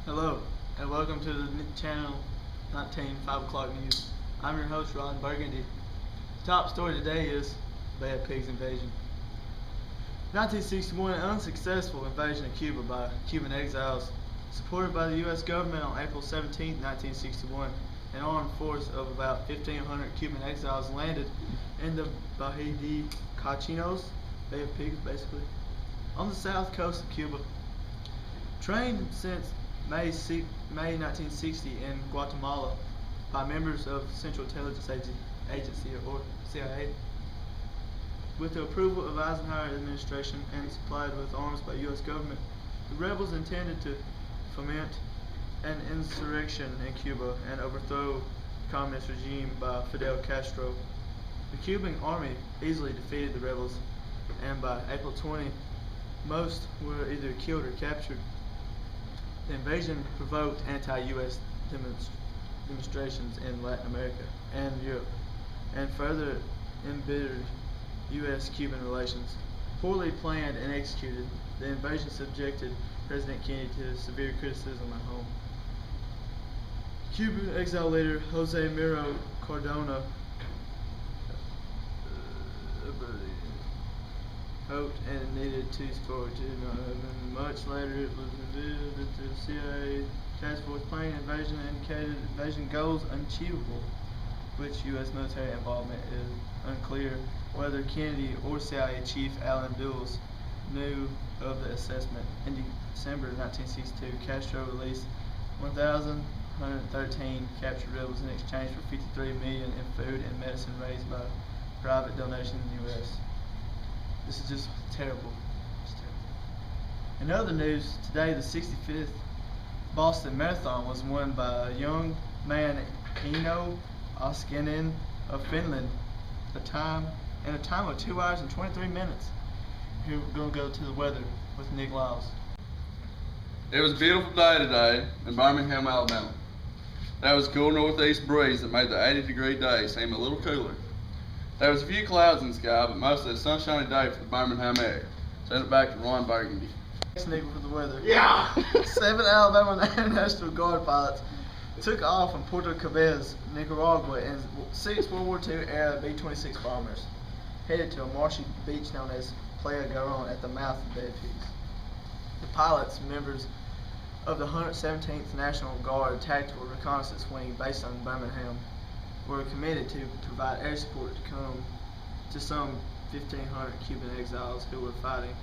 Hello, and welcome to the channel 5 o'clock news. I'm your host, Ron Burgundy. The top story today is Bad Pigs invasion. 1961, an unsuccessful invasion of Cuba by Cuban exiles, supported by the U.S. government on April 17, 1961. An armed force of about 1,500 Cuban exiles landed in the Baja de Cochinos, Bay of Pigs basically, on the south coast of Cuba. Trained since May 1960 in Guatemala by members of Central Intelligence Agency or CIA, with the approval of Eisenhower administration and supplied with arms by U.S. government, the rebels intended to foment an insurrection in Cuba and overthrow the communist regime by Fidel Castro. The Cuban army easily defeated the rebels, and by April 20, most were either killed or captured. The invasion provoked anti-U.S. demonstrations in Latin America and Europe, and further embittered U.S.-Cuban relations. Poorly planned and executed, the invasion subjected President Kennedy to severe criticism at home. Cuban exile leader Jose Miro Cardona hoped and needed to support much later it was revealed that the CIA task force planning invasion indicated invasion goals unachievable, which U.S. military involvement is unclear whether Kennedy or CIA Chief Allen Dulles knew of the assessment. In December 1962, Castro released 1,113 captured rebels in exchange for $53 million in food and medicine raised by private donations in the U.S. This is just terrible. In other news, today the 65th Boston Marathon was won by a young man, Eino Oskinen of Finland, in a time of 2 hours and 23 minutes. Here we're going to go to the weather with Nick Lyles. It was a beautiful day today in Birmingham, Alabama. There was a cool northeast breeze that made the 80-degree day seem a little cooler. There was a few clouds in the sky, but mostly a sunshiny day for the Birmingham area. Send it back to Ron Burgundy. Thanks, Nick, for the weather. Yeah! 7 Alabama National Guard pilots took off from Puerto Cabez, Nicaragua, in 6 World War II era B-26 bombers, headed to a marshy beach known as Playa Garron at the mouth of the Bay of Pigs. The pilots, members of the 117th National Guard Tactical Reconnaissance Wing based on Birmingham, were committed to provide air support to come to some 1,500 Cuban exiles who were fighting,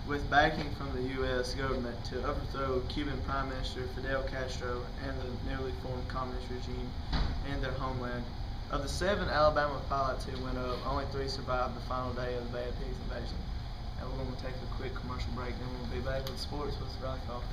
with backing from the U.S. government to overthrow Cuban Prime Minister Fidel Castro and the newly formed communist regime in their homeland. Of the 7 Alabama pilots who went up, only 3 survived the final day of the Bay of Pigs invasion. And we're going to take a quick commercial break, then we'll be back with sports with Riley Coffee.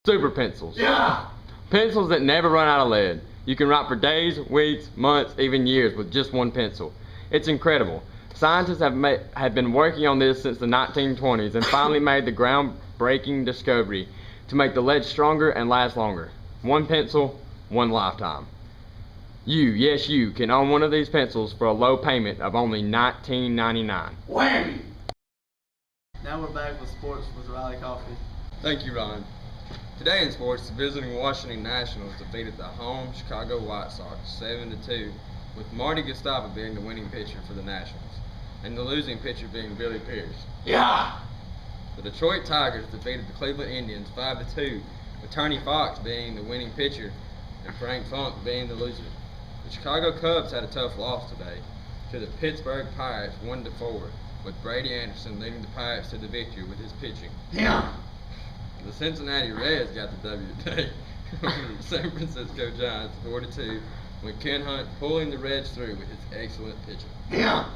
Super pencils. Yeah! Pencils that never run out of lead. You can write for days, weeks, months, even years with just one pencil. It's incredible. Scientists have been working on this since the 1920s and finally made the groundbreaking discovery to make the lead stronger and last longer. One pencil, one lifetime. You, yes you, can own one of these pencils for a low payment of only $19.99. Whammy! Now we're back with sports with Riley Coffee. Thank you, Ron. Today in sports, the visiting Washington Nationals defeated the home Chicago White Sox 7-2, with Marty Gustavo being the winning pitcher for the Nationals, and the losing pitcher being Billy Pierce. Yeah! The Detroit Tigers defeated the Cleveland Indians 5-2, with Tony Fox being the winning pitcher and Frank Funk being the loser. The Chicago Cubs had a tough loss today to the Pittsburgh Pirates 1-4, with Brady Anderson leading the Pirates to the victory with his pitching. Yeah! The Cincinnati Reds got the W today over the San Francisco Giants 4-2, with Ken Hunt pulling the Reds through with his excellent pitching. Yeah!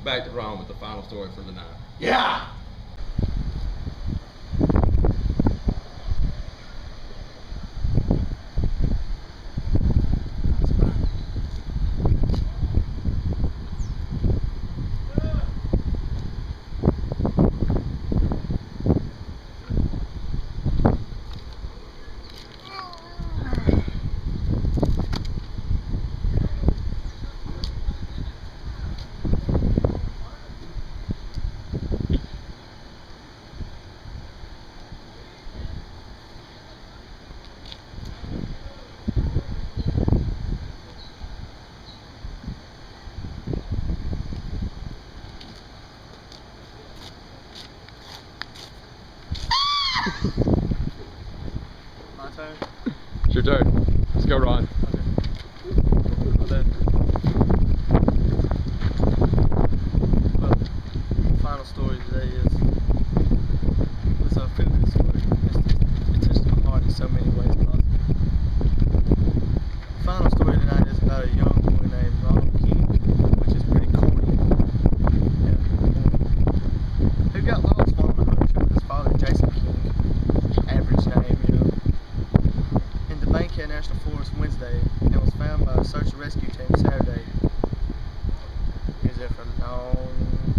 Back to Ron with the final story for the night. Yeah! My turn? It's your turn. Let's go, Ron. Okay. Well, the final story today is a feel-good story. It touched my heart in so many ways possible. The final story tonight is about a young boy named Ronald King, which is pretty corny. Yeah, who got lost while on a hunt trip with his father, Jason King. Average name, you know. In the Bankhead National Forest Wednesday, and was found by a search and rescue team Saturday. He was there for a long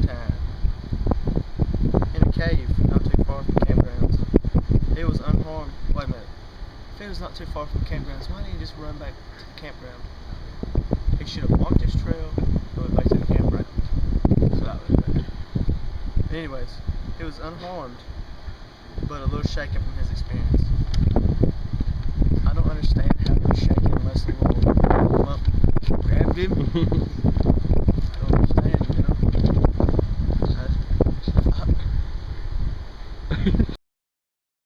time. In a cave, not too far from campgrounds. It was unharmed. Wait a minute. If it was not too far from campgrounds, why didn't he just run back to the campground? He should have walked this trail and went back to the campground. So that was bad. Anyways, he was unharmed, but a little shaken from his experience. I don't understand how he was shaken unless the little lump grabbed him.